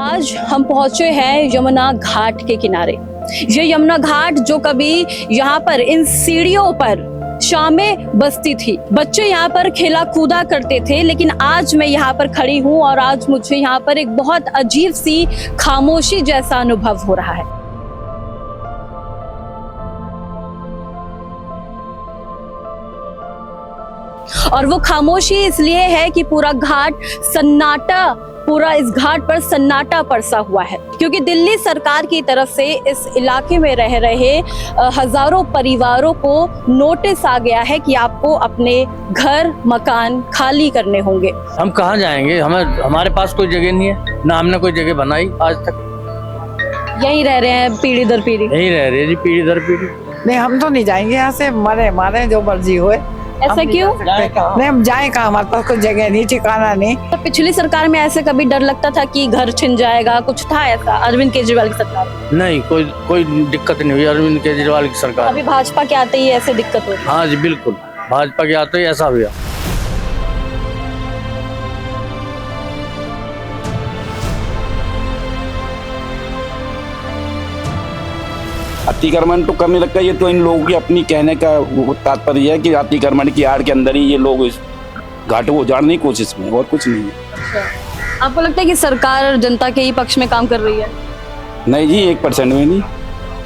आज हम पहुंचे हैं यमुना घाट के किनारे। ये यमुना घाट जो कभी यहाँ पर इन सीढ़ियों पर शामें बसती थी, बच्चे यहाँ पर खेला कूदा करते थे, लेकिन आज मैं यहाँ पर खड़ी हूँ और आज मुझे यहाँ पर एक बहुत अजीब सी खामोशी जैसा अनुभव हो रहा है। और वो खामोशी इसलिए है कि पूरा घाट सन्नाटा, पूरा इस घाट पर सन्नाटा परसा हुआ है, क्योंकि दिल्ली सरकार की तरफ से इस इलाके में रह रहे हजारों परिवारों को नोटिस आ गया है कि आपको अपने घर मकान खाली करने होंगे। हम कहाँ जाएंगे? हमारे पास कोई जगह नहीं है, ना हमने कोई जगह बनाई आज तक। यहीं रह रहे हैं पीढ़ी दर पीढ़ी? यहीं रह रहे हैं जी, पीढ़ी दर पीढ़ी। नहीं, हम तो नहीं जाएंगे यहाँ से, मरे मारे जो मर्जी होए। ऐसा क्यों? नहीं, हम जाए कहाँ, हमारे पास कोई जगह नहीं, ठिकाना नहीं। तो पिछली सरकार में ऐसे कभी डर लगता था कि घर छिन जाएगा, कुछ था ऐसा अरविंद केजरीवाल की सरकार में? नहीं, कोई दिक्कत नहीं हुई अरविंद केजरीवाल की सरकार। अभी भाजपा के आते ही ऐसे दिक्कत हो रही है? हाँ जी बिल्कुल, भाजपा के आते ही ऐसा हुआ। अतिक्रमण तो करने लगता है, ये तो इन लोगों की अपनी कहने का तात्पर्य है कि अतिक्रमण की आड़ के अंदर ही ये लोग इस घाटों को उजाड़ने की कोशिश में, और कुछ नहीं है। अच्छा, आपको लगता है कि सरकार जनता के ही पक्ष में काम कर रही है? नहीं जी, 1% में नहीं।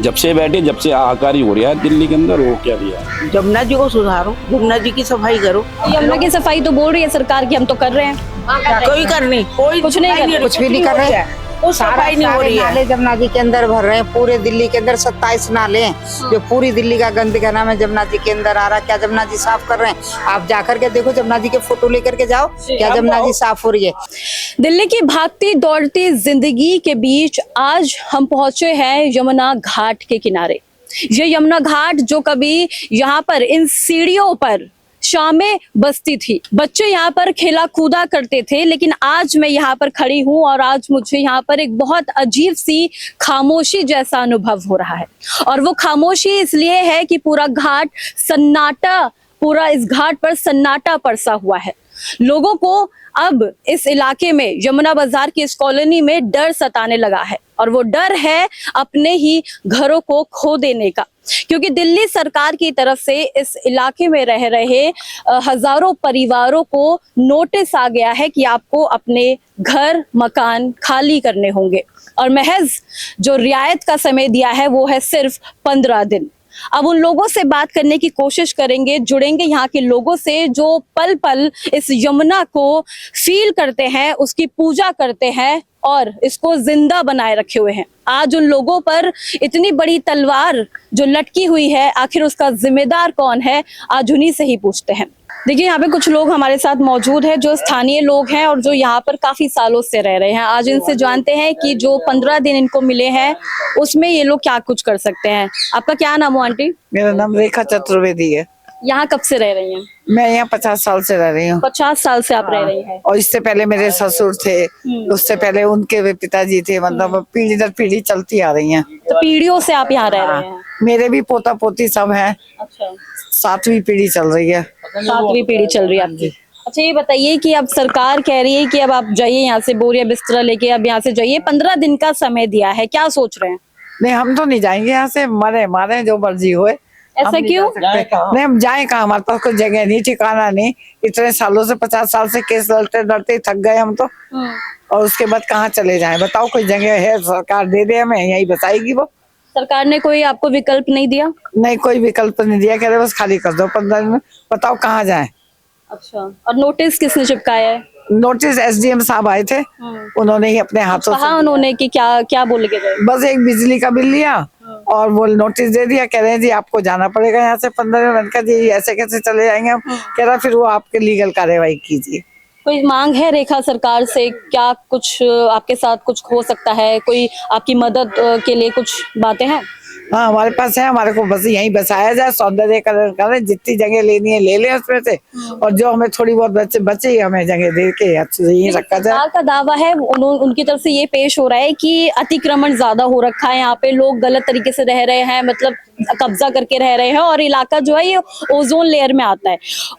जब से बैठे, जब से हाहाकार हो रहा है दिल्ली के अंदर, वो क्या दिया? यमुना जी को सुधारो, यमुना जी की सफाई करो। यमुना की सफाई तो बोल रही है सरकार की हम तो कर रहे हैं। कोई करनी, कोई कुछ नहीं कर रहे, कुछ भी नहीं कर रहे हैं। सफाई नहीं हो रही है। नाले यमुना जी के अंदर भर रहे हैं, पूरे दिल्ली के अंदर 27 नाले हैं जो पूरी दिल्ली का गंद का नाम है यमुना जी के अंदर आ रहा है। क्या यमुना जी साफ कर रहे हैं? आप जाकर के देखो, यमुना जी के फोटो लेकर के जाओ, क्या यमुना जी साफ हो रही है? दिल्ली की भागती दौड़ती जिंदगी के बीच आज हम पहुंचे हैं यमुना घाट के किनारे। ये यमुना घाट जो कभी यहाँ पर इन सीढ़ियों पर शामें बसती थी, बच्चे यहाँ पर खेला कूदा करते थे, लेकिन आज मैं यहाँ पर खड़ी हूँ और आज मुझे यहाँ पर एक बहुत अजीब सी खामोशी जैसा अनुभव हो रहा है। और वो खामोशी इसलिए है कि पूरा घाट सन्नाटा, पूरा इस घाट पर सन्नाटा परसा हुआ है। लोगों को अब इस इलाके में, यमुना बाजार की इस कॉलोनी में डर सताने लगा है, और वो डर है अपने ही घरों को खो देने का, क्योंकि दिल्ली सरकार की तरफ से इस इलाके में रह रहे हजारों परिवारों को नोटिस आ गया है कि आपको अपने घर मकान खाली करने होंगे, और महज जो रियायत का समय दिया है वो है सिर्फ 15 दिन। अब उन लोगों से बात करने की कोशिश करेंगे, जुड़ेंगे यहाँ के लोगों से जो पल पल इस यमुना को फील करते हैं, उसकी पूजा करते हैं और इसको जिंदा बनाए रखे हुए हैं। आज उन लोगों पर इतनी बड़ी तलवार जो लटकी हुई है, आखिर उसका जिम्मेदार कौन है? आज उन्हीं से ही पूछते हैं। देखिए, यहाँ पे कुछ लोग हमारे साथ मौजूद हैं जो स्थानीय लोग हैं और जो यहाँ पर काफी सालों से रह रहे हैं। आज इनसे जानते हैं कि जो 15 दिन इनको मिले हैं उसमें ये लोग क्या कुछ कर सकते हैं। आपका क्या नाम है आंटी? मेरा नाम रेखा चतुर्वेदी है। यहाँ कब से रह रही हैं? मैं यहाँ 50 साल से रह रही हूँ। 50 साल से आप रह रही हैं? और इससे पहले मेरे ससुर थे, उससे पहले उनके भी पिताजी थे, मतलब पीढ़ी दर पीढ़ी चलती आ रही हैं। तो पीढ़ियों से आप यहाँ रह रहे हैं? मेरे भी पोता पोती सब हैं। अच्छा, 7वीं पीढ़ी चल रही है। 7वीं पीढ़ी चल रही है आपकी। अच्छा, ये बताइए कि अब सरकार कह रही है कि अब आप जाइए यहाँ से, बोरिया बिस्तरा लेके अब यहाँ से जाइए, 15 दिन का समय दिया है, क्या सोच रहे हैं? नहीं, हम तो नहीं जाएंगे यहाँ से, मरे मारे जो मर्जी होए। ऐसा क्यों? नहीं, हम जाए कहाँ, हमारे पास कोई जगह नहीं, ठिकाना नहीं। इतने सालों से, 50 साल से केस लड़ते लड़ते थक गए हम तो। और उसके बाद कहाँ चले जाएं? बताओ, कोई जगह है? सरकार दे दे हमें, यही बताएगी वो। सरकार ने कोई आपको विकल्प नहीं दिया? नहीं, कोई विकल्प नहीं दिया, कह रहे बस खाली कर दो 15 दिन में। बताओ कहाँ जाएं? अच्छा, और नोटिस किसने चिपकाया है? नोटिस SDM साहब आए थे, उन्होंने ही अपने हाथों कहा से। उन्होंने कि क्या क्या बोल के गए? बस एक बिजली का बिल लिया और वो नोटिस दे दिया, कह रहे हैं जी आपको जाना पड़ेगा यहाँ से 15 दिन। मैंने कहा जी ऐसे कैसे चले जाएंगे हम? कह रहा फिर वो आपके लीगल कार्यवाही कीजिए। कोई मांग है रेखा सरकार से? क्या कुछ आपके साथ कुछ हो सकता है? कोई आपकी मदद के लिए कुछ बातें हैं? हाँ, हमारे पास है, हमारे को बस यहीं बसाया जाए, सौंदर्यकरण करें, जितनी जगह लेनी है ले लें उसमें से, और जो हमें थोड़ी बहुत बचे हमें जगह दे के यहीं रखा जाए। सरकार का दावा है, उनकी तरफ से ये पेश हो रहा है कि अतिक्रमण ज्यादा हो रखा है, यहाँ पे लोग गलत तरीके से रह रहे हैं, मतलब कब्जा करके रह रहे हैं और इलाका जो है ये ओजोन लेयर में आता है,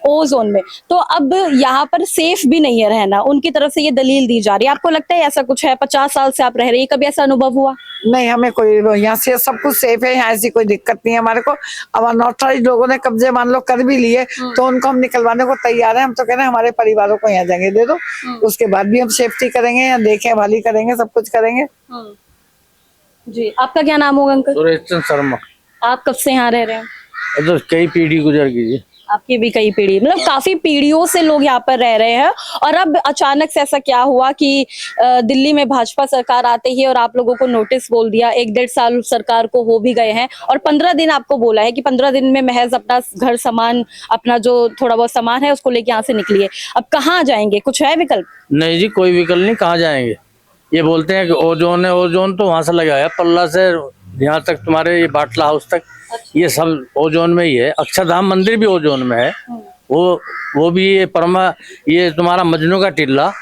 ओजोन में। तो अब यहाँ पर सेफ भी नहीं है रहना, उनकी तरफ से ये दलील दी जा रही है। आपको लगता है ऐसा कुछ है? 50 साल से आप रह रहे हैं, कभी ऐसा अनुभव हुआ? नहीं, हमें कोई यहाँ से सब कुछ सेफ है, यहाँ ऐसी कोई दिक्कत नहीं है हमारे को। अब अनऑथराइज लोगों ने कब्जे मान लो कर भी लिए तो उनको हम निकलवाने को तैयार हैं। हम तो कह रहे हैं हमारे परिवारों को यहाँ जगह दे दो, उसके बाद भी हम सेफ्टी करेंगे, या देखें भाली करेंगे, सब कुछ करेंगे। जी, आपका क्या नाम होगा अंकल? सुरेश चंद्र शर्मा। आप कब से यहाँ रह रहे हैं? तो कई पीढ़ी गुजर गई जी। आपकी भी कई पीढ़ी, मतलब काफी पीढ़ियों से लोग यहाँ पर रह रहे हैं। और अब अचानक से ऐसा क्या हुआ कि दिल्ली में भाजपा सरकार आते ही और आप लोगों को नोटिस बोल दिया? 1-1.5 साल सरकार को हो भी गए हैं और 15 दिन आपको बोला है कि 15 दिन में महज अपना घर सामान, अपना जो थोड़ा बहुत सामान है उसको लेके यहाँ से निकलिए। अब कहाँ जाएंगे? कुछ है विकल्प? नहीं जी, कोई विकल्प नहीं। कहाँ जाएंगे? ये बोलते हैं कि ओजोन है, ओजोन तो वहां से लगाया पल्ला से यहाँ तक, तुम्हारे ये बाटला हाउस तक, ये सब ओजोन में ही है। अक्षरधाम मंदिर भी ओजोन में है, वो भी ये परमा, ये तुम्हारा मजनू का टिल्ला,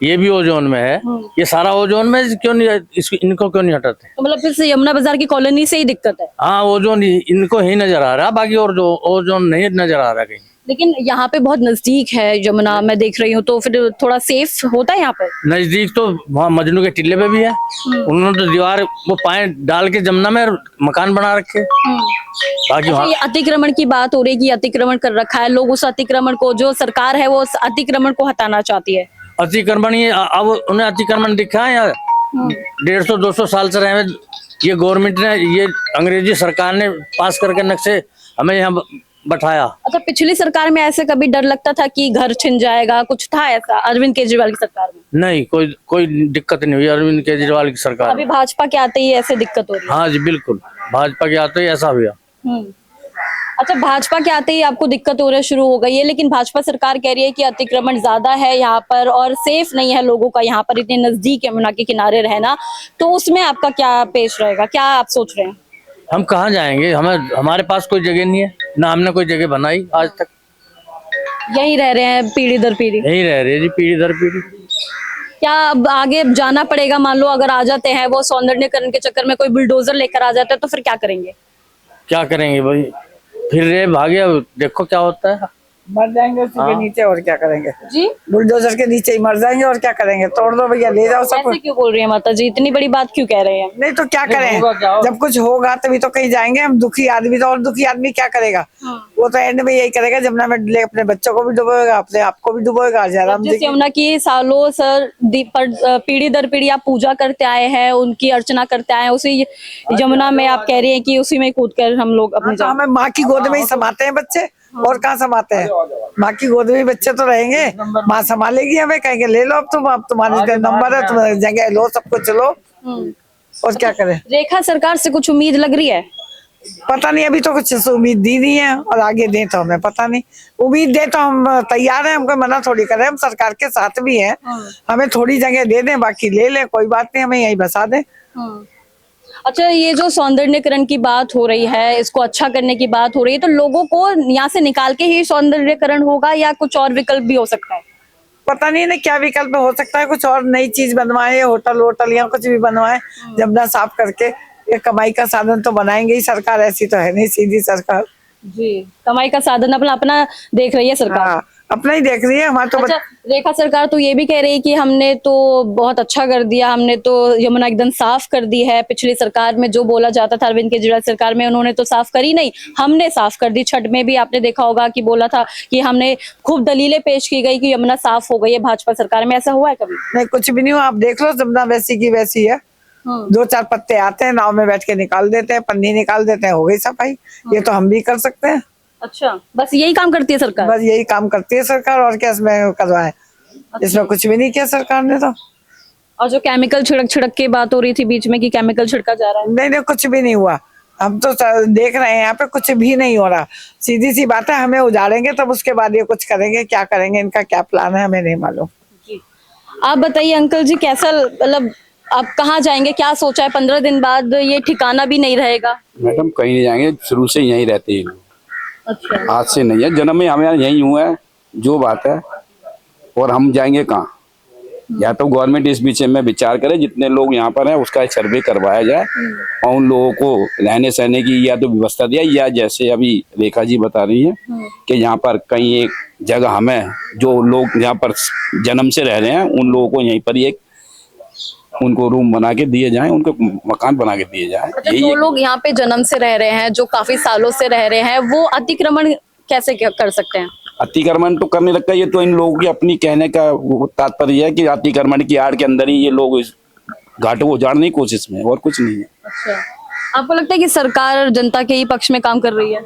ये भी ओजोन में है। ये सारा ओजोन में, क्यों नहीं इनको क्यों नहीं हटाते? तो मतलब फिर यमुना बाजार की कॉलोनी से ही दिक्कत है? हाँ, ओजोन इनको ही नजर आ रहा है, बाकी और जो ओजोन नहीं नजर आ रहा कहीं। लेकिन यहाँ पे बहुत नजदीक है यमुना, मैं देख रही हूँ, तो फिर थोड़ा सेफ होता है यहाँ पर? नजदीक तो वहाँ मजनू के टिल्ले पे भी है। उन्होंने तो दीवार वो पाए डाल के जमुना में मकान बना रखे। बाकी अच्छा, वहाँ ये अतिक्रमण की बात हो रही है कि अतिक्रमण कर रखा है, लोग उस अतिक्रमण को, जो सरकार है वो उस अतिक्रमण को हटाना चाहती है। अतिक्रमण, ये अब उन्हें अतिक्रमण दिखा है या 150-200 साल से रहे? ये गवर्नमेंट ने, ये अंग्रेजी सरकार ने पास करके नक्शे हमें यहाँ बैठाया। अच्छा, पिछली सरकार में ऐसे कभी डर लगता था कि घर छिन जाएगा, कुछ था ऐसा अरविंद केजरीवाल की सरकार में? नहीं, कोई दिक्कत नहीं हुई अरविंद केजरीवाल की सरकार अभी में। भाजपा के आते ही ऐसे दिक्कत हो रही है? हाँ जी, बिल्कुल, भाजपा के आते ही ऐसा हुआ। अच्छा, भाजपा के आते ही आपको दिक्कत हो रही शुरू हो गई है, लेकिन भाजपा सरकार कह रही है कि अतिक्रमण ज्यादा है यहाँ पर और सेफ नहीं है लोगों का यहाँ पर इतने नजदीक यमुना के किनारे रहना, तो उसमें आपका क्या पेश रहेगा? क्या आप सोच रहे हैं? हम कहाँ जाएंगे? हमारे पास कोई जगह नहीं है, ना हमने कोई जगह बनाई आज तक। यही रह रहे हैं पीढ़ी दर पीढ़ी? यही रह रहे जी, पीढ़ी दर पीढ़ी। क्या अब आगे जाना पड़ेगा? मान लो अगर आ जाते हैं वो सौंदर्यीकरण के चक्कर में कोई बुलडोजर लेकर आ जाता है तो फिर क्या करेंगे? क्या करेंगे भाई? फिर रे भागे, अब देखो क्या होता है। मर जाएंगे उसी के नीचे, और क्या करेंगे? जी, बुलडोजर के नीचे ही मर जाएंगे, और क्या करेंगे? तोड़ दो भैया, ले जाओ सब ऐसे कुछ। क्यों बोल रही है माता जी? इतनी बड़ी बात क्यों कह रहे हैं? नहीं तो क्या करें, होगा क्या? जब कुछ होगा तभी तो कहीं जाएंगे हम। दुखी आदमी तो, और दुखी आदमी क्या करेगा? वो तो एंड में यही करेगा, जमुना में अपने बच्चों को भी डुबोएगा, अपने आप को भी डुबोएगा। जयराम जी जिस यमुना की सालों सर पीढ़ी दर पीढ़ी आप पूजा करते आए हैं, उनकी अर्चना करते आए हैं, उसी यमुना में आप कह रही हैं कि उसी में कूद कर हम लोग अपने तो हमें माँ की गोद में ही समाते हैं बच्चे, और कहाँ समाते हैं? माँ की गोद में बच्चे तो रहेंगे, माँ संभालेगी हमें। कहेंगे ले लो अब तुम्हारे नंबर है, तुम जगह लो, सब कुछ लो, और क्या करें? रेखा सरकार से कुछ उम्मीद लग रही है? पता नहीं, अभी तो कुछ उम्मीद दी नहीं है, और आगे दे तो हमें पता नहीं। उम्मीद दे तो हम तैयार हैं, हमको मना थोड़ी करें, हम सरकार के साथ भी हैं। हमें थोड़ी जगह दे दें, बाकी ले लें, कोई बात नहीं, हमें यही बसा दें। अच्छा, ये जो सौंदर्यीकरण की बात हो रही है, इसको अच्छा करने की बात हो रही है, तो लोगों को यहाँ से निकाल के ही सौंदर्यीकरण होगा या कुछ और विकल्प भी हो सकता है? पता नहीं ना क्या विकल्प हो सकता है, कुछ और नई चीज बनवाए, होटल या कुछ भी बनवाए, जमुना साफ करके। ये कमाई का साधन तो बनाएंगे ही, सरकार ऐसी तो है नहीं सीधी सरकार। जी, कमाई का साधन अपना देख रही है सरकार। हाँ, अपना ही देख रही है हमारे तो। अच्छा, रेखा सरकार तो ये भी कह रही है कि हमने तो बहुत अच्छा कर दिया, हमने तो यमुना एकदम साफ कर दी है। पिछली सरकार में जो बोला जाता था, अरविंद केजरीवाल सरकार में, उन्होंने तो साफ करी नहीं, हमने साफ कर दी। छठ में भी आपने देखा होगा कि बोला था कि हमने खूब दलीलें पेश की गई कि यमुना साफ हो गई है भाजपा सरकार में। ऐसा हुआ है कभी? नहीं, कुछ भी नहीं हुआ। आप देख लो, जमुना वैसी की वैसी है। 2-4 पत्ते आते हैं, नाव में बैठ के निकाल देते हैं, पन्नी निकाल देते हैं, हो गई सफाई। ये तो हम भी कर सकते हैं। अच्छा, बस यही काम करती है सरकार? बस यही काम करती है सरकार, और क्या इसमें करवाए? इसमें कुछ भी नहीं किया सरकार ने तो। और जो केमिकल छिड़क की बात हो रही थी बीच में कि केमिकल छिड़का जा रहा है, नहीं, कुछ भी नहीं हुआ। हम तो देख रहे हैं यहाँ पे कुछ भी नहीं हो रहा। सीधी सी बात है, हमें उजाड़ेंगे तब उसके बाद ये कुछ करेंगे। क्या करेंगे, इनका क्या प्लान है, हमें नहीं मालूम। आप बताइए अंकल जी, कैसा, मतलब आप कहाँ जाएंगे? क्या सोचा है? 15 दिन बाद ये ठिकाना भी नहीं रहेगा? मैडम कहीं नहीं जाएंगे, शुरू से यहीं रहते हैं। अच्छा, आज से नहीं है, जन्म में हमें यहीं हुआ है, जो बात है। और हम जाएंगे कहाँ? या तो गवर्नमेंट इस विषय में विचार करे, जितने लोग यहाँ पर हैं उसका एक सर्वे करवाया जाए और उन लोगों को रहने सहने की या तो व्यवस्था दिया, या जैसे अभी रेखा जी बता रही है कि यहाँ पर कहीं एक जगह हमें जो लोग यहाँ पर जन्म से रह रहे हैं उन लोगों को यहीं पर एक उनको रूम बना के दिए जाएं, उनको मकान बना के दिए जाएं। अच्छा, जो लोग यहाँ पे जन्म से रह रहे हैं, जो काफी सालों से रह रहे हैं, वो अतिक्रमण कैसे कर सकते हैं? अतिक्रमण तो करने लगता है, ये तो इन लोगों की अपनी कहने का तात्पर्य है कि अतिक्रमण की आड़ के अंदर ही ये लोग इस घाटों को उजाड़ने की कोशिश में, और कुछ नहीं है। अच्छा, आपको लगता है कि सरकार जनता के ही पक्ष में काम कर रही है?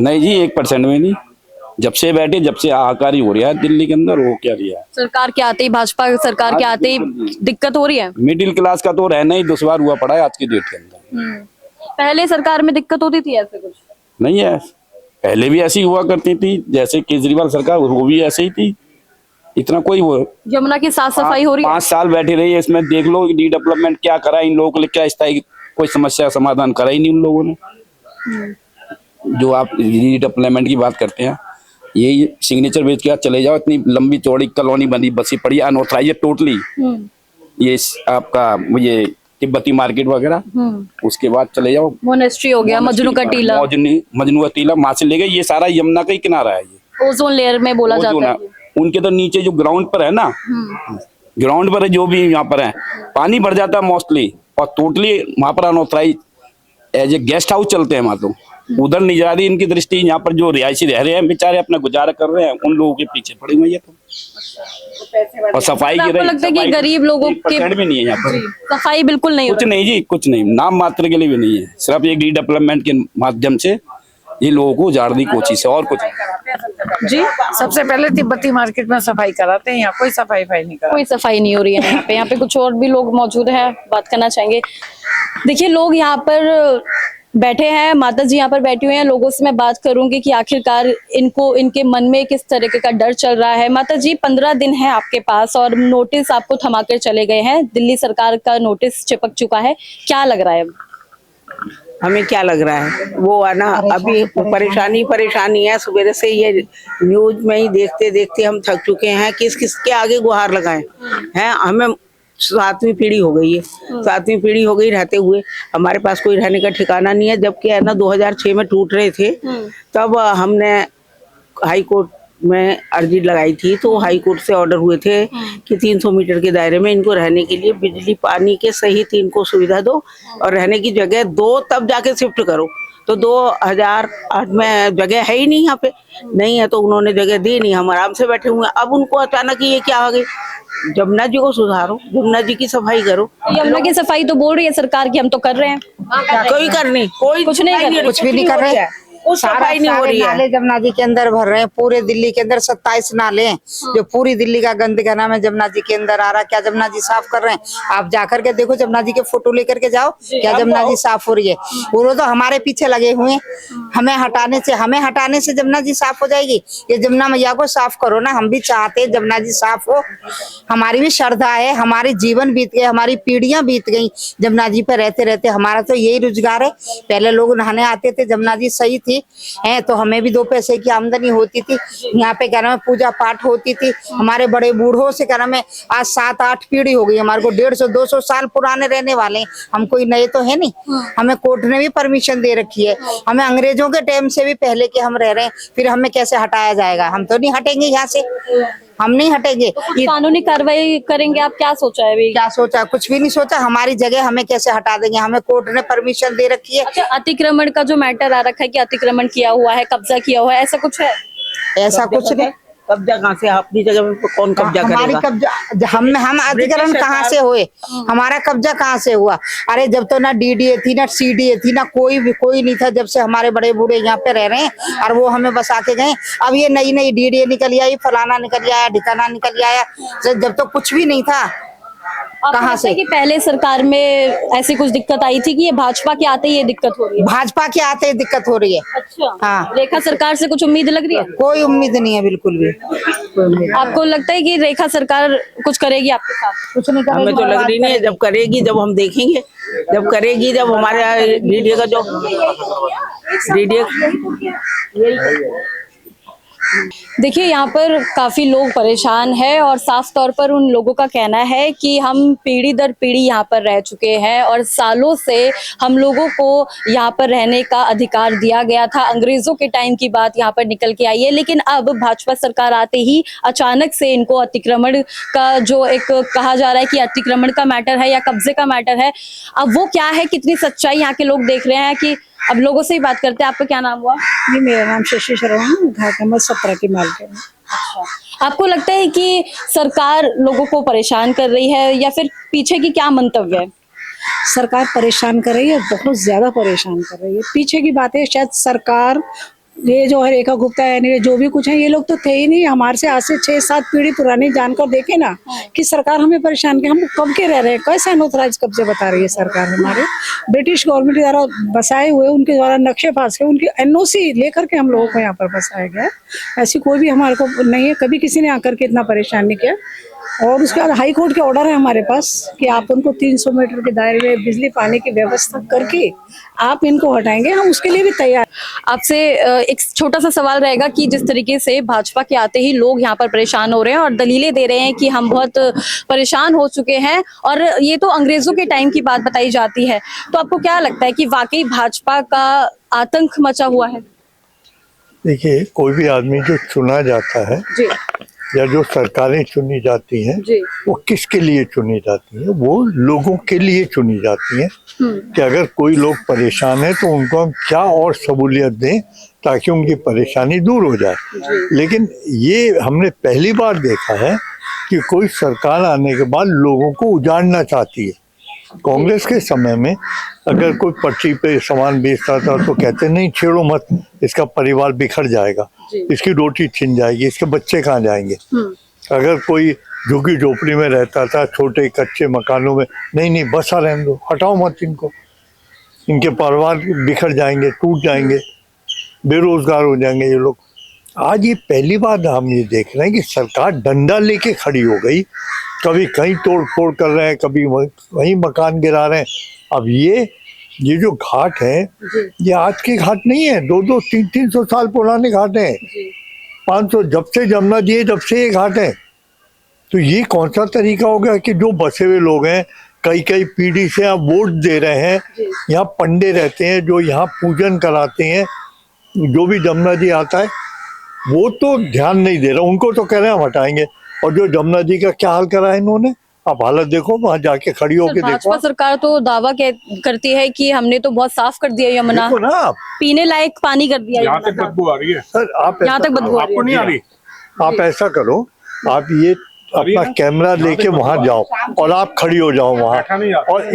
नहीं जी, 1% में नहीं। जब से बैठे, जब से हाहाकार ही हो रहा है दिल्ली के अंदर, हो क्या रहा है। सरकार के आते ही, भाजपा सरकार के आते ही दिक्कत हो रही है। मिडिल क्लास का तो रहना ही दुश्वार हुआ पड़ा है आज की डेट के अंदर। पहले सरकार में दिक्कत होती थी ऐसे कुछ? नहीं है, पहले भी ऐसी हुआ करती थी, जैसे केजरीवाल सरकार वो भी ऐसे ही थी, इतना कोई वो। यमुना की साफ सफाई हो रही है? 5 साल बैठे रही है, इसमें देख लो डेवलपमेंट क्या करा इन लोगों के लिए, क्या स्थायी कोई समस्या समाधान करा ही नहीं उन लोगों ने। जो आप डेवलपमेंट की बात करते हैं, ये सिग्नेचर बेच के चले जाओ, इतनी लंबी चौड़ी कॉलोनी बनी बसी पड़ी अनऑथराइज टोटली। ये आपका ये तिब्बती मार्केट वगैरह, उसके बाद चले जाओ मोनेस्ट्री हो गया, मजनू का टीला, मजनू का टीला, वहां से ले गए, ये सारा यमुना का ही किनारा है। ये ओजोन लेयर में बोला जाता है। उनके तो नीचे जो ग्राउंड पर है ना, ग्राउंड पर है जो भी यहाँ पर है, पानी भर जाता है मोस्टली, और टोटली वहां पर unauthorise as a guest house चलते हैं वहां, तो उधर नहीं जा रही इनकी दृष्टि। यहाँ पर जो रिहायशी रह रहे हैं बेचारे अपना गुजारा कर रहे हैं, उन लोगों के पीछे पड़े हुए हैं तो। और सफाई की लगता है कि गरीब लोगों के भी नहीं है यहाँ पर सफाई बिल्कुल नहीं, कुछ नहीं जी, कुछ नहीं, नाम मात्र के लिए भी नहीं है। सिर्फ एक डेवलपमेंट के माध्यम से ये लोगों को उजाड़ने की कोशिश है, और कुछ जी। सबसे पहले तिब्बती मार्केट में सफाई कराते हैं, यहाँ कोई सफाई नहीं करा, कोई सफाई नहीं हो रही है यहाँ पे कुछ और भी लोग मौजूद हैं, बात करना चाहेंगे। देखिए, लोग यहाँ पर बैठे हैं, माता जी यहाँ पर बैठी हुई हैं, लोगों से मैं बात करूंगी कि आखिरकार इनके मन में किस तरीके का डर चल रहा है। माता जी, 15 दिन है आपके पास और नोटिस आपको थमाकर चले गए हैं, दिल्ली सरकार का नोटिस चिपक चुका है, क्या लग रहा है? हमें क्या लग रहा है, वो है ना, अभी परेशानी है। सवेरे से ये न्यूज में ही देखते देखते हम थक चुके हैं, किसके आगे गुहार लगाएं हैं। हमें 7वीं पीढ़ी हो गई है, 7वीं पीढ़ी हो गई रहते हुए, हमारे पास कोई रहने का ठिकाना नहीं है। जबकि है ना 2006 में टूट रहे थे, तब हमने हाई कोर्ट में अर्जी लगाई थी, तो हाई कोर्ट से ऑर्डर हुए थे कि 300 मीटर के दायरे में इनको रहने के लिए बिजली पानी के सहित इनको सुविधा दो और रहने की जगह दो, तब जाके शिफ्ट करो। तो 2008 में जगह है ही नहीं यहाँ पे, नहीं है तो उन्होंने जगह दी नहीं, हम आराम से बैठे हुए हैं। अब उनको अचानक ये क्या आ गई, जमुना जी को सुधारो, जमुना जी की सफाई करो। यमुना की सफाई तो बोल रही है सरकार की, हम तो कर रहे हैं, कोई करनी, कोई कुछ नहीं कर रही, कुछ भी नहीं कर रहे हैं। सफाई नहीं हो रही है। नाले जमुना जी के अंदर भर रहे हैं, पूरे दिल्ली के अंदर 27 नाले हैं, जो पूरी दिल्ली का गंद का नाम है जमुना जी के अंदर आ रहा है। क्या जमुना जी साफ कर रहे हैं? आप जाकर के देखो, जमुना जी के फोटो लेकर के जाओ, क्या जमुना जी साफ हो रही है? वो तो हमारे पीछे लगे हुए हैं, हमें हटाने से जमुना जी साफ हो जाएगी। ये जमुना मैया को साफ करो ना, हम भी चाहते हैं जमुना जी साफ हो, हमारी भी श्रद्धा है, हमारे जीवन बीत गए, हमारी पीढ़ियां बीत गई जमुना जी पे रहते रहते। हमारा तो यही रोजगार है, पहले लोग नहाने आते थे, जमुना जी सही थी है तो हमें भी 2 पैसे की आमदनी होती थी। यहाँ पे क्या नाम है, पूजा पाठ होती थी, हमारे बड़े बूढ़ों से क्या नाम है, आज 7-8 पीढ़ी हो गई, हमारे को 150-200 साल पुराने रहने वाले हैं, हम कोई नए तो है नहीं। हमें कोर्ट ने भी परमिशन दे रखी है, हमें अंग्रेजों के टाइम से भी पहले के हम रह रहे हैं, फिर हमें कैसे हटाया जाएगा? हम तो नहीं हटेंगे यहाँ से, हम नहीं हटेंगे। कानूनी कार्रवाई करेंगे, आप क्या सोचा है अभी? क्या सोचा? कुछ भी नहीं सोचा, हमारी जगह हमें कैसे हटा देंगे? हमें कोर्ट ने परमिशन दे रखी है। अच्छा, अतिक्रमण का जो मैटर आ रखा है कि अतिक्रमण किया हुआ है, कब्जा किया हुआ है, ऐसा कुछ है? ऐसा कुछ नहीं। कब्जा कहाँ से? अपनी जगह में कौन कब्जा हमारी करेगा? कब्जा हम अधिकरण कहाँ से हुए? हमारा कब्जा कहाँ से हुआ? अरे जब तो ना डीडीए थी, ना सीडीए थी, ना कोई नहीं था, जब से हमारे बड़े बूढ़े यहाँ पे रह रहे हैं और वो हमें बसा के गए। अब ये नई डीडीए निकल आई, फलाना निकल आया, ठिकाना निकल आया, जब तो कुछ भी नहीं था। कहाँ से? भाजपा के आते ही दिक्कत हो रही है। अच्छा, हाँ। रेखा सरकार से कुछ उम्मीद लग रही है? कोई उम्मीद नहीं है, बिल्कुल भी। आपको लगता है कि रेखा सरकार कुछ करेगी आपके साथ? कुछ नहीं करेगी। हमें तो लग रही नहीं है, जब करेगी जब हम देखेंगे, जब करेगी जब हमारे डीडीए का जो डीडीए देखिए यहाँ पर काफी लोग परेशान हैं और साफ तौर पर उन लोगों का कहना है कि हम पीढ़ी दर पीढ़ी यहाँ पर रह चुके हैं और सालों से हम लोगों को यहाँ पर रहने का अधिकार दिया गया था। अंग्रेजों के टाइम की बात यहाँ पर निकल के आई है, लेकिन अब भाजपा सरकार आते ही अचानक से इनको अतिक्रमण का जो एक कहा जा रहा है कि अतिक्रमण का मैटर है या कब्जे का मैटर है, अब वो क्या है, कितनी सच्चाई यहाँ के लोग देख रहे हैं कि अब लोगों से ही बात करते हैं। आपका क्या नाम हुआ? जी, मेरा नाम शशि शर्मा, घाट नंबर 17 की मालकिन हूँ। आपको लगता है कि सरकार लोगों को परेशान कर रही है या फिर पीछे की क्या मंतव्य है? सरकार परेशान कर रही है, बहुत ज्यादा परेशान कर रही है। पीछे की बात है, शायद सरकार ये जो है रेखा गुप्ता है, जो भी कुछ है, ये लोग तो थे ही नहीं। हमारे से आज से 6-7 पीढ़ी पुरानी जानकर देखे ना कि सरकार हमें परेशान किया। हम कब के रह रहे हैं, कैसे अनऑथराइज कब्जे बता रही है सरकार हमारे। ब्रिटिश गवर्नमेंट द्वारा बसाए हुए, उनके द्वारा नक्शे पास के, उनकी एनओसी लेकर के हम लोगों को यहाँ पर बसाया गया। ऐसी कोई भी हमारे को नहीं है, कभी किसी ने आकर के इतना परेशान नहीं किया। और उसके बाद हाई कोर्ट के ऑर्डर है हमारे पास कि आप उनको 300 मीटर के दायरे में बिजली पानी की व्यवस्था करके आप इनको हटाएंगे, हम उसके लिए भी तैयार। आपसे एक छोटा सा सवाल रहेगा कि जिस तरीके से भाजपा के आते ही लोग यहाँ पर परेशान हो रहे हैं और दलीलें दे रहे हैं कि हम बहुत परेशान हो चुके हैं और ये तो अंग्रेजों के टाइम की बात बताई जाती है, तो आपको क्या लगता है कि वाकई भाजपा का आतंक मचा हुआ है? देखिए, कोई भी आदमी जो चुना जाता है जी या जो सरकारें चुनी जाती हैं, जी वो किसके लिए चुनी जाती है? वो लोगों के लिए चुनी जाती हैं कि अगर कोई लोग परेशान है तो उनको हम क्या और सहूलियत दें ताकि उनकी परेशानी दूर हो जाए। लेकिन ये हमने पहली बार देखा है कि कोई सरकार आने के बाद लोगों को उजाड़ना चाहती है। कांग्रेस के समय में अगर कोई पटरी पे सामान बेचता था तो कहते नहीं छेड़ो मत, इसका परिवार बिखर जाएगा, इसकी रोटी छिन जाएगी, इसके बच्चे कहाँ जाएंगे। अगर कोई झुग्गी झोपड़ी में रहता था, छोटे कच्चे मकानों में, नहीं बसा रहने दो, हटाओ मत इनको, इनके परिवार बिखर जाएंगे, टूट जाएंगे, बेरोजगार हो जाएंगे ये लोग। आज ये पहली बार हम ये देख रहे हैं कि सरकार डंडा लेके खड़ी हो गई, कभी कहीं तोड़ फोड़ कर रहे हैं, कभी वहीं मकान गिरा रहे हैं। अब ये जो घाट है, ये आज के घाट नहीं है, 200, 300 साल पुराने घाट हैं, 500 जब से जमुना जी है, जब से ये घाट है। तो ये कौन सा तरीका हो गया कि जो बसे हुए लोग हैं, कई पीढ़ी से यहाँ वोट दे रहे हैं, यहाँ पंडे रहते हैं जो यहाँ पूजन कराते हैं, जो भी जमुना जी आता है वो तो ध्यान नहीं दे रहा, उनको तो कह रहे हैं हम हटाएंगे। और जो जमुना जी का क्या हाल करा है इन्होंने, आप हालत देखो, वहां जाके खड़ी होके देखो। भाजपा सरकार तो दावा करती है कि हमने तो बहुत साफ कर दिया यमुना, देखो ना आप, पीने लायक पानी कर दिया। यहाँ तक बदबू आ रही है सर, आप यहाँ तक बदबू आ रही आपको नहीं आ रही? आप ऐसा करो, आप ये अपना कैमरा लेके वहां जाओ और आप खड़ी हो जाओ वहां, और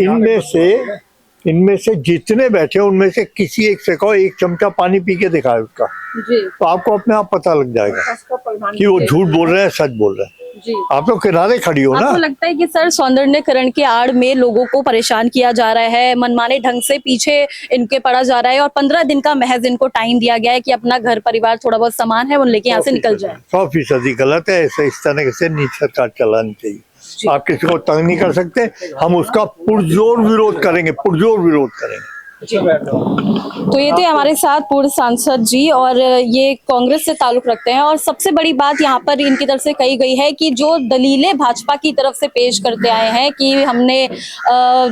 इनमें से जितने बैठे उनमें से किसी एक से कहो एक चमचा पानी पी के दिखाए उसका, तो आपको अपने आप पता लग जाएगा कि वो झूठ बोल रहे हैं सच बोल रहे हैं। जी। आप तो किनारे खड़ी हो ना। आपको लगता है कि सर सौंदर्यीकरण के आड़ में लोगों को परेशान किया जा रहा है, मनमाने ढंग से पीछे इनके पड़ा जा रहा है और 15 दिन का महज इनको टाइम दिया गया है कि अपना घर परिवार थोड़ा बहुत सामान है वो लेके यहाँ से निकल जाए? 100% गलत है। ऐसे इस तरह से नीच सरकार चलानी चाहिए। आप किसी को तंग नहीं कर सकते, हम उसका पुरजोर विरोध करेंगे, पुरजोर विरोध करेंगे। तो ये थे हमारे साथ पूर्व सांसद जी और ये कांग्रेस से ताल्लुक रखते हैं और सबसे बड़ी बात यहाँ पर इनकी तरफ से कही गई है कि जो दलीलें भाजपा की तरफ से पेश करते आए हैं कि हमने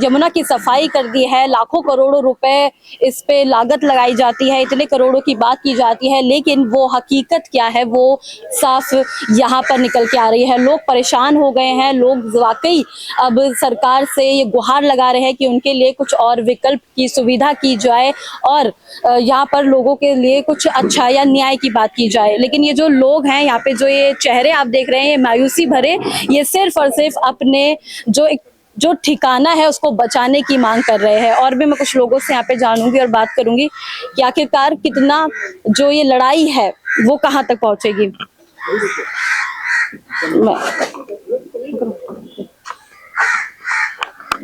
यमुना की सफाई कर दी है, लाखों करोड़ों रुपए इस पे लागत लगाई जाती है, इतने करोड़ों की बात की जाती है, लेकिन वो हकीकत क्या है वो साफ यहाँ पर निकल के आ रही है। लोग परेशान हो गए हैं, लोग वाकई अब सरकार से ये गुहार लगा रहे हैं कि उनके लिए कुछ और विकल्प की सुविधा की जाए और यहाँ पर लोगों के लिए कुछ अच्छा या न्याय की बात की जाए। लेकिन ये जो लोग हैं यहाँ पे, जो ये चेहरे आप देख रहे हैं ये मायूसी भरे, ये सिर्फ और सिर्फ अपने जो ठिकाना है उसको बचाने की मांग कर रहे हैं। और भी मैं कुछ लोगों से यहाँ पे जानूंगी और बात करूंगी कि आखिरकार कितना जो ये लड़ाई है वो कहाँ तक पहुंचेगी।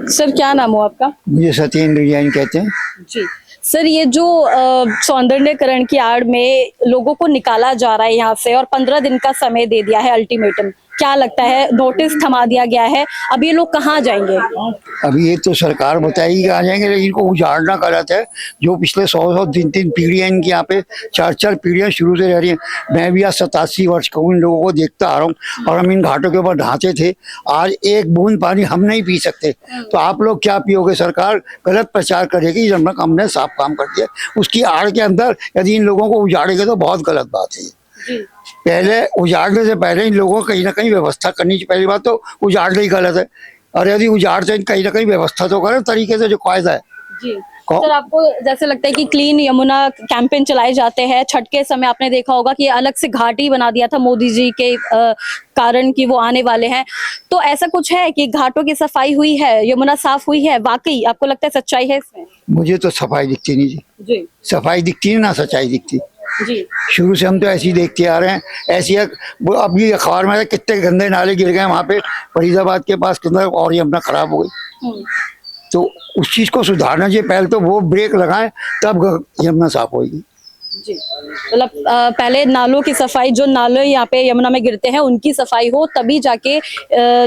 सर क्या नाम हो आपका? मुझे सत्येंद्र जैन कहते हैं। जी सर, ये जो सौंदर्यीकरण की आड़ में लोगों को निकाला जा रहा है यहाँ से और 15 दिन का समय दे दिया है अल्टीमेटम, क्या लगता है, नोटिस थमा दिया गया है, अब ये लोग कहाँ जाएंगे? अभी ये तो सरकार बताएगी कहाँ जाएंगे, लेकिन इनको उजाड़ना गलत है। जो पिछले 100 3 पीढ़ियां इनकी यहाँ पे 4 पीढ़ियां शुरू से रह रही हैं। मैं भी आज 87 वर्ष का हूँ, इन लोगों को देखता आ रहा हूँ, और हम इन घाटों के ऊपर ढांचे थे। आज एक बूंद पानी हम नहीं पी सकते, तो आप लोग क्या पियोगे? सरकार गलत प्रचार करेगी, जब हमने साफ काम कर दिया, उसकी आड़ के अंदर यदि इन लोगों को उजाड़ेंगे तो बहुत गलत बात है। पहले उजाड़ने से पहले इन लोगों को कहीं ना कहीं व्यवस्था करनी चाहिए। पहली बात तो उजाड़ना ही गलत है, और यदि उजाड़ते कहीं ना कहीं व्यवस्था तो करें तरीके से, जो कायदा है। जी सर, आपको जैसे लगता है कि क्लीन यमुना कैंपेन चलाए जाते हैं, छठ के समय आपने देखा होगा कि अलग से घाट ही बना दिया था मोदी जी के कारण कि वो आने वाले हैं, तो ऐसा कुछ है कि घाटों की सफाई हुई है, यमुना साफ हुई है? वाकई आपको लगता है सच्चाई है इसमें? मुझे तो सफाई दिखती नहीं जी। सफाई दिखती है ना सच्चाई दिखती। जी शुरू से हम तो ऐसे ही देखते आ रहे हैं। ऐसी वो अभी अखबार में कितने गंदे नाले गिर गए वहाँ पे फरीदाबाद के पास, और यमुना खराब हो गई। तो उस चीज को सुधारना चाहिए। पहले तो वो ब्रेक लगाएं, तब यमुना साफ होगी। जी, मतलब पहले नालों की सफाई, जो नाले यहाँ पे यमुना में गिरते हैं उनकी सफाई हो, तभी जाके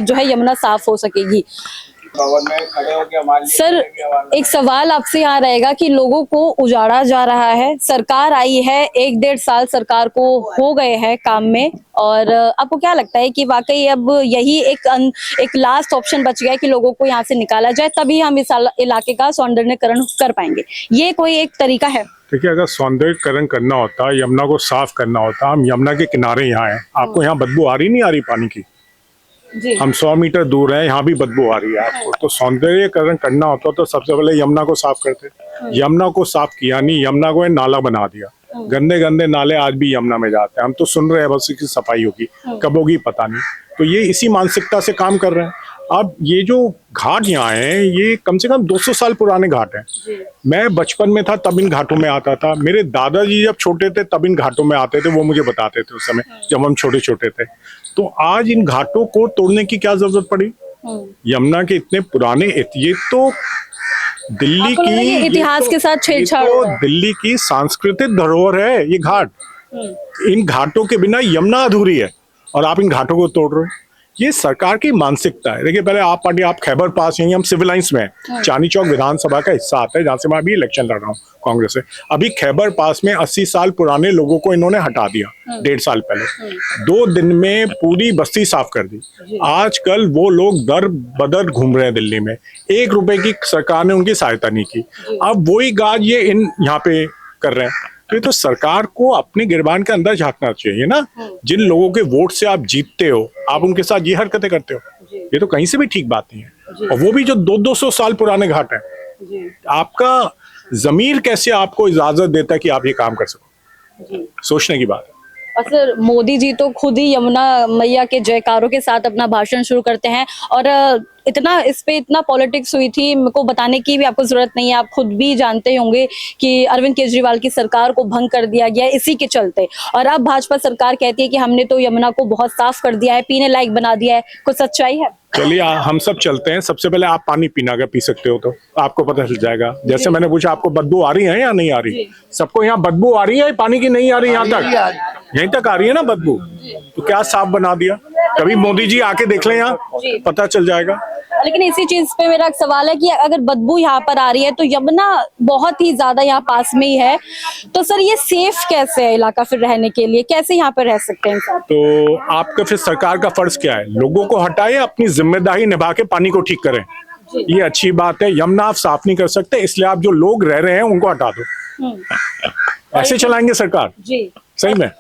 जो है यमुना साफ हो सकेगी। सर, एक सवाल आपसे यहाँ रहेगा कि लोगों को उजाड़ा जा रहा है, सरकार आई है, 1-1.5 साल सरकार को हो गए हैं काम में, और आपको क्या लगता है कि वाकई अब यही एक लास्ट ऑप्शन बच गया है कि लोगों को यहाँ से निकाला जाए, तभी हम इस इलाके का सौंदर्यीकरण कर पाएंगे? ये कोई एक तरीका है? देखिए, अगर सौंदर्यीकरण करना होता, यमुना को साफ करना होता, हम यमुना के किनारे यहाँ हैं, आपको यहाँ बदबू आ रही नहीं आ रही पानी की? जी। हम 100 मीटर दूर हैं, यहाँ भी बदबू आ रही है आपको। तो सौंदर्यीकरण करना होता तो सबसे पहले यमुना को साफ करते। यमुना को साफ किया नहीं, यमुना को नाला बना दिया। गंदे गंदे नाले आज भी यमुना में जाते हैं। हम तो सुन रहे हैं बस की सफाई होगी, कब होगी पता नहीं। तो ये इसी मानसिकता से काम कर रहे हैं। अब ये जो घाट यहाँ हैं, ये कम से कम 200 साल पुराने घाट हैं। मैं बचपन में था तब इन घाटों में आता था, मेरे दादाजी जब छोटे थे तब इन घाटों में आते थे, वो मुझे बताते थे उस समय जब हम छोटे छोटे थे। तो आज इन घाटों को तोड़ने की क्या जरूरत पड़ी? यमुना के इतने पुराने, ये तो दिल्ली की इतिहास के साथ छेड़छाड़, तो दिल्ली की सांस्कृतिक धरोहर है ये घाट। इन घाटों के बिना यमुना अधूरी है, और आप इन घाटों को तोड़ रहे हो। ये सरकार की मानसिकता है। देखिए, पहले आप पार्टी, आप खैबर पास, यही हम सिविल लाइंस में हैं, चांदनी चौक विधानसभा का हिस्सा आता है, जहाँ से मैं अभी इलेक्शन लड़ रहा हूँ कांग्रेस से। अभी खैबर पास में 80 साल पुराने लोगों को इन्होंने हटा दिया 1.5 साल पहले। 2 दिन में पूरी बस्ती साफ कर दी। आजकल वो लोग दर बदर घूम रहे हैं दिल्ली में, 1 रुपए की सरकार ने उनकी सहायता नहीं की। अब वही गाज ये इन यहाँ पे कर रहे हैं। तो ये तो सरकार को अपने गिरबान के अंदर झांकना चाहिए ना। जिन लोगों के वोट से आप जीतते हो, आप उनके साथ ये हरकतें करते हो, ये तो कहीं से भी ठीक बात नहीं है। और वो भी जो 200 साल पुराने घाट हैं। आपका जमीर कैसे आपको इजाजत देता है कि आप ये काम कर सको? सोचने की बात है। और सर, मोदी जी तो खुद ही यमुना मैया के जयकारों के साथ अपना भाषण शुरू करते हैं, और इतना इस पे इतना पॉलिटिक्स हुई थी, मेरे को बताने की भी आपको जरूरत नहीं है, आप खुद भी जानते होंगे कि अरविंद केजरीवाल की सरकार को भंग कर दिया गया इसी के चलते। और अब भाजपा सरकार कहती है कि हमने तो यमुना को बहुत साफ कर दिया है, पीने लायक बना दिया है। कुछ सच्चाई है? चलिए, हम सब चलते हैं। सबसे पहले आप पानी पीना, अगर पी सकते हो तो आपको पता चल जाएगा। जैसे मैंने पूछा, आपको बदबू आ रही है या नहीं आ रही? सबको यहाँ बदबू आ रही है, पानी की नहीं आ रही? यहाँ तक, यहीं तक आ रही है ना बदबू। तो क्या साफ बना दिया? कभी मोदी जी आके देख लें, यहाँ पता चल जाएगा। लेकिन इसी चीज पे मेरा एक सवाल है कि अगर बदबू यहाँ पर आ रही है तो यमुना बहुत ही ज्यादा यहाँ पास में ही है, तो सर ये सेफ कैसे है इलाका फिर रहने के लिए? कैसे यहाँ पर रह सकते हैं इंसान? तो आपका फिर सरकार का फर्ज क्या है? लोगों को हटाए, अपनी जिम्मेदारी निभा के पानी को ठीक करें। ये अच्छी बात है। यमुना आप साफ नहीं कर सकते, इसलिए आप जो लोग रह रहे हैं उनको हटा दो। ऐसे चलाएंगे सरकार? जी, सही में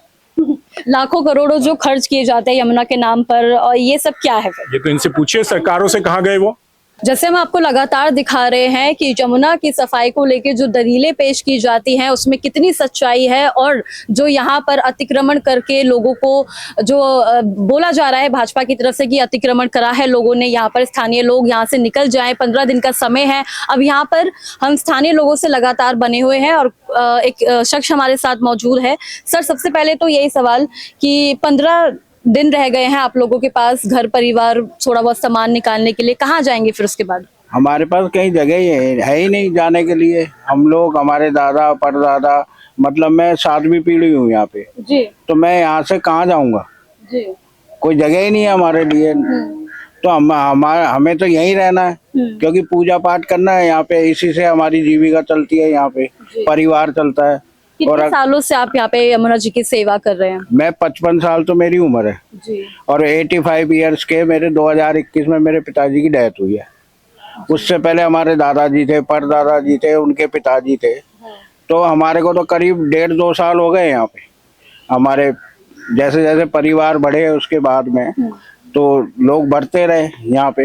लाखों करोड़ों जो खर्च किए जाते हैं यमुना के नाम पर, और ये सब क्या है फिर? ये तो इनसे पूछिए सरकारों से, कहाँ गए वो? जैसे हम आपको लगातार दिखा रहे हैं कि यमुना की सफाई को लेकर जो दलीलें पेश की जाती हैं उसमें कितनी सच्चाई है, और जो यहाँ पर अतिक्रमण करके लोगों को जो बोला जा रहा है भाजपा की तरफ से कि अतिक्रमण करा है लोगों ने, यहाँ पर स्थानीय लोग यहाँ से निकल जाएं, 15 दिन का समय है। अब यहाँ पर हम स्थानीय लोगों से लगातार बने हुए हैं, और एक शख्स हमारे साथ मौजूद है। सर, सबसे पहले तो यही सवाल कि 15 दिन रह गए हैं आप लोगों के पास घर परिवार थोड़ा बहुत सामान निकालने के लिए, कहाँ जाएंगे फिर उसके बाद? हमारे पास कहीं जगह ही है ही नहीं जाने के लिए। हम लोग, हमारे दादा परदादा, मतलब मैं 7वीं पीढ़ी हूँ यहाँ पे, जी, तो मैं यहाँ से कहाँ जाऊँगा? जी, कोई जगह ही नहीं है हमारे लिए। तो हमें तो यहीं रहना है, क्योंकि पूजा पाठ करना है यहाँ पे, इसी से हमारी जीविका चलती है, यहाँ पे परिवार चलता है। कितने सालों से आप यहाँ पे यमुना जी की सेवा कर रहे हैं? मैं 55 साल तो मेरी उम्र है जी। और 85 इयर्स के मेरे 2021 में मेरे पिताजी की डेथ हुई है। उससे पहले हमारे दादाजी थे, परदादाजी थे, उनके पिताजी थे। तो हमारे को तो करीब 1.5-2 साल हो गए यहाँ पे। हमारे जैसे जैसे परिवार बढ़े उसके बाद में तो लोग बढ़ते रहे यहाँ पे।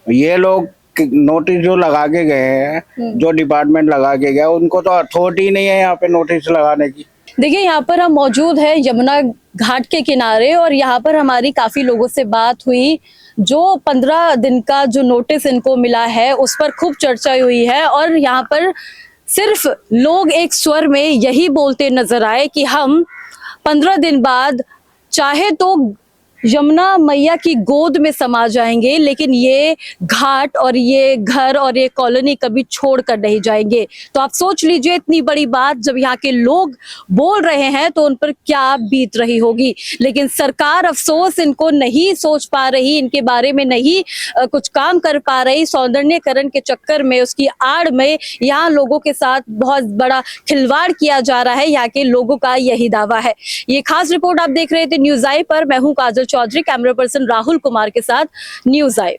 ये लोग नोटिस जो लगा के गए हैं, जो डिपार्टमेंट लगा के गया, उनको तो अथॉरिटी नहीं है यहाँ पे नोटिस लगाने की। देखिए यहाँ पर हम मौजूद हैं यमुना घाट के किनारे और यहाँ पर हमारी काफी लोगों से बात हुई। जो 15 दिन का जो नोटिस इनको मिला है उस पर खूब चर्चा हुई है और यहाँ पर सिर्फ लोग एक स्वर में यही बोलते नजर आए कि हम 15 दिन बाद चाहे तो यमुना मैया की गोद में समा जाएंगे, लेकिन ये घाट और ये घर और ये कॉलोनी कभी छोड़ कर नहीं जाएंगे। तो आप सोच लीजिए, इतनी बड़ी बात जब यहाँ के लोग बोल रहे हैं तो उन पर क्या बीत रही होगी। लेकिन सरकार अफसोस इनको नहीं सोच पा रही, इनके बारे में नहीं कुछ काम कर पा रही। सौंदर्यीकरण के चक्कर में, उसकी आड़ में यहाँ लोगों के साथ बहुत बड़ा खिलवाड़ किया जा रहा है। यहाँ के लोगों का यही दावा है। ये खास रिपोर्ट आप देख रहे थे न्यूज़ आई पर। मैं हूँ काजल चौधरी, कैमरा पर्सन राहुल कुमार के साथ न्यूज़ आई।